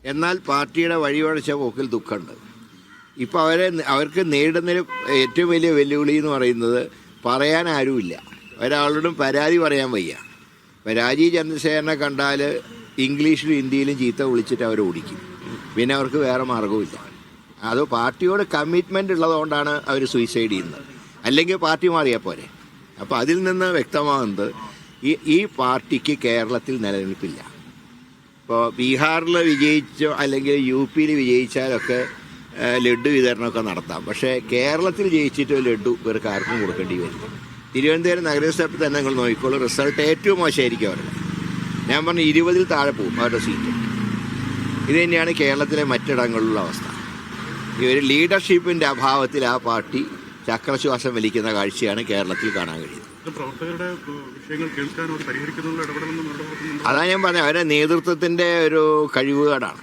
എന്നാൽ പാർട്ടിയുടെ വഴിവഴച്ച പോക്കിൽ ദുഃഖമുണ്ട്. ഇപ്പോൾ അവർക്ക് നേരിടുന്ന ഏറ്റവും വലിയ വെല്ലുവിളി എന്ന് പറയുന്നത് പറയാൻ ആരുമില്ല. ഒരാളോടും പരാതി പറയാൻ വയ്യ. ഇപ്പോൾ രാജീവ് ചന്ദ്രശേഖരനെ കണ്ടാൽ ഇംഗ്ലീഷിലും ഹിന്ദിയിലും ചീത്ത വിളിച്ചിട്ട് അവർ ഓടിക്കും. പിന്നെ അവർക്ക് വേറെ മാർഗവുമില്ല. അത് പാർട്ടിയോട് കമ്മിറ്റ്മെൻ്റ് ഉള്ളതുകൊണ്ടാണ് അവർ സൂയിസൈഡ് ചെയ്യുന്നത്. അല്ലെങ്കിൽ പാർട്ടി മാറിയാൽ പോരെ. അപ്പോൾ അതിൽ നിന്ന് വ്യക്തമാകുന്നത് ഈ പാർട്ടിക്ക് കേരളത്തിൽ നിലനിൽപ്പില്ല. ഇപ്പോൾ ബീഹാറിൽ വിജയിച്ചോ അല്ലെങ്കിൽ UP-യിൽ വിജയിച്ചാലൊക്കെ ലഡ്ഡു വിതരണമൊക്കെ നടത്താം. പക്ഷേ കേരളത്തിൽ ജയിച്ചിട്ട് ലഡ്ഡു ഇവർക്ക് ആർക്കും കൊടുക്കേണ്ടി വരും. തിരുവനന്തപുരം നഗരസഭയിൽ തന്നെ നിങ്ങൾ നോക്കിക്കോളൂ, റിസൾട്ട് ഏറ്റവും മോശമായിരിക്കും അവരുടെ. ഞാൻ പറഞ്ഞു 20-ൽ താഴെ പോകും അവരുടെ സീറ്റ്. ഇത് തന്നെയാണ് കേരളത്തിലെ മറ്റിടങ്ങളിലുള്ള അവസ്ഥ. ഈ ഒരു ലീഡർഷിപ്പിൻ്റെ അഭാവത്തിൽ ആ പാർട്ടി ചക്രശ്വാസം വലിക്കുന്ന കാഴ്ചയാണ് കേരളത്തിൽ കാണാൻ കഴിയുന്നത്. അതാ ഞാൻ പറഞ്ഞത്, അവരുടെ നേതൃത്വത്തിൻ്റെ ഒരു കഴിവുകേടാണ്.